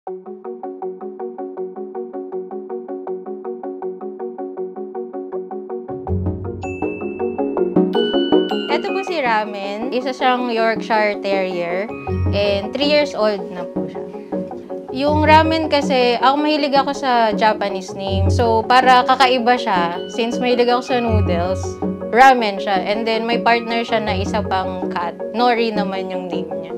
Ito po si Ramen. Isa siyang Yorkshire Terrier and 3 years old na po siya. Yung Ramen kasi, mahilig ako sa Japanese name. So, para kakaiba siya, since mahilig ako sa noodles, Ramen siya. And then, may partner siya na isa pang cat. Nori naman yung name niya.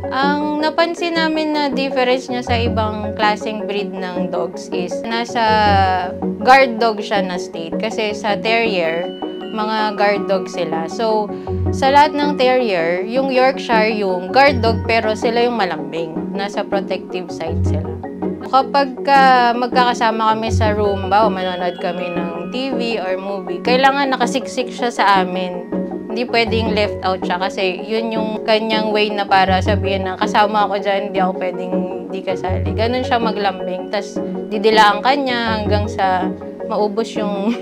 Ang napansin namin na difference niya sa ibang klaseng breed ng dogs is nasa guard dog siya na state. Kasi sa Terrier, mga guard dog sila. So, sa lahat ng Terrier, yung Yorkshire yung guard dog pero sila yung malambing. Nasa protective side sila. Kapag magkakasama kami sa room ba o manonood kami ng TV or movie, kailangan nakasiksik siya sa amin. Hindi pwedeng left out siya kasi yun yung kanyang way na para sabihin na kasama ako dyan, hindi ako pwedeng di kasali. Ganun siya maglambing. Tapos didilaan ka niya hanggang sa maubos yung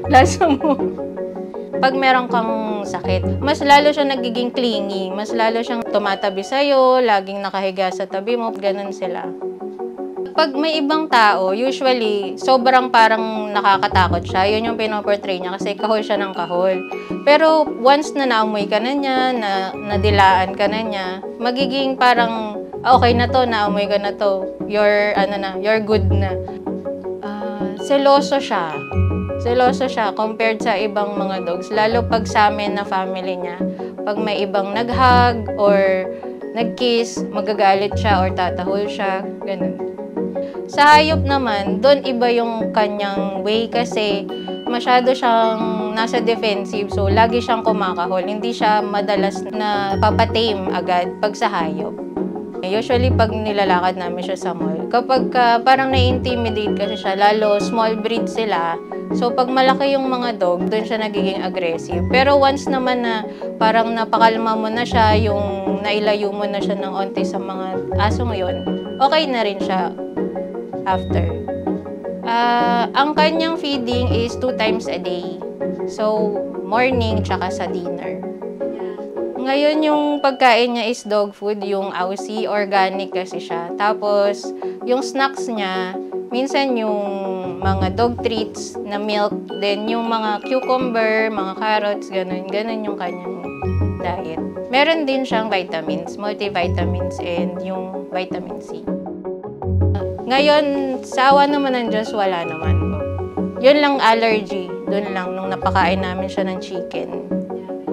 lasa mo. Pag meron kang sakit, mas lalo siya nagiging clingy. Mas lalo siyang tumatabi sa'yo, laging nakahiga sa tabi mo, ganun sila. Pag may ibang tao, usually, sobrang parang nakakatakot siya. Yun yung pinoportray niya kasi kahol siya ng kahol. Pero once na naamoy ka na niya, nadilaan ka na niya, magiging parang, okay na to, naamoy ka na to. You're good na. Seloso siya. Seloso siya compared sa ibang mga dogs. Lalo pag sa amin na family niya, pag may ibang nag-hug or nag-kiss, magagalit siya or tatahol siya, ganun. Sa hayop naman, doon iba yung kanyang way kasi masyado siyang nasa defensive. So, lagi siyang kumakahol. Hindi siya madalas na papatame agad pag sa hayop. Usually, pag nilalakad namin siya sa mall, kapag parang na-intimidate kasi siya, lalo small breed sila. So, pag malaki yung mga dog, doon siya nagiging aggressive. Pero once naman na parang napakalma mo na siya, yung nailayo mo na siya ng onte sa mga aso ngayon, okay na rin siya after. Ang kanyang feeding is 2 times a day. So, morning tsaka sa dinner. Ngayon yung pagkain niya is dog food, yung Aussie, organic kasi siya. Tapos, yung snacks niya, minsan yung mga dog treats na milk, then yung mga cucumber, mga carrots, ganun yung kanyang diet. Meron din siyang vitamins, multivitamins, and yung vitamin C. Ngayon, sa awa naman ng Diyos, wala naman po. Yun lang allergy, dun lang, nung napakain namin siya ng chicken.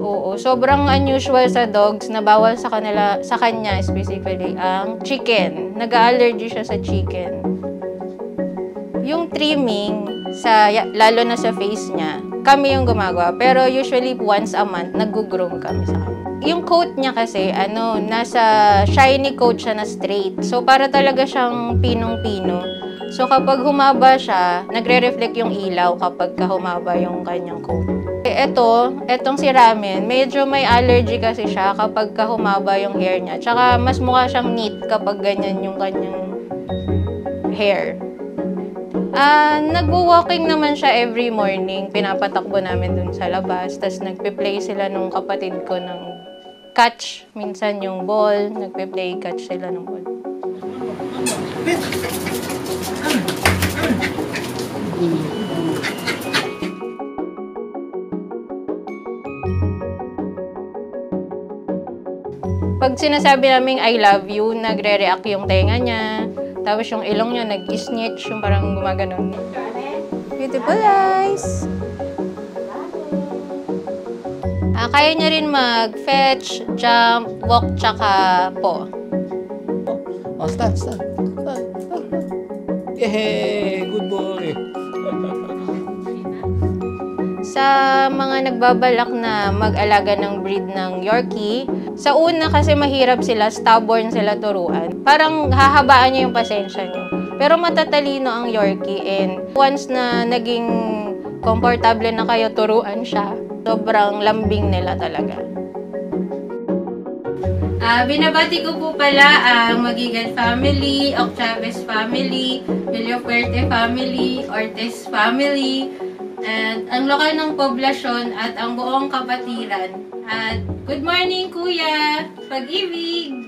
Oo, sobrang unusual sa dogs na bawal sa kanya specifically ang chicken. Nag-allergy siya sa chicken. Yung trimming, lalo na sa face niya, kami yung gumagawa. Pero usually once a month, nag-groom kami sa kanya. Yung coat niya kasi, nasa shiny coat siya na straight. So, para talaga siyang pinong-pino. So, kapag humaba siya, nagre-reflect yung ilaw kapag humaba yung kanyang coat. Etong si Ramen, medyo may allergy kasi siya kapag humaba yung hair niya. Tsaka mas mukha siyang neat kapag ganyan yung kanyang hair. Nagwo-walking naman siya every morning. Pinapatakbo namin dun sa labas. Tapos nagpe-play sila nung kapatid ko ng catch. Minsan yung ball, nagpe-play catch sila ng ball. Pag sinasabi namin I love you, nagre-react yung tenga niya. Tapos yung ilong niya nag-snitch, yung parang gumaganon. Beautiful eyes! Kaya niya rin mag-fetch, jump, walk, tsaka po. Stand. Yay! Good boy! Sa mga nagbabalak na mag-alaga ng breed ng Yorkie, sa una kasi mahirap sila, stubborn sila turuan. Parang hahabaan niyo yung pasensya niyo. Pero matatalino ang Yorkie and once na naging komportable na kayo turuan siya, sobrang lambing nila talaga. Binabati ko po pala ang Magigan family, Ochavez family, Villafuerte family, Ortiz family, at ang lokal ng poblasyon at ang buong kapatiran. At good morning, Kuya! Pag-ibig!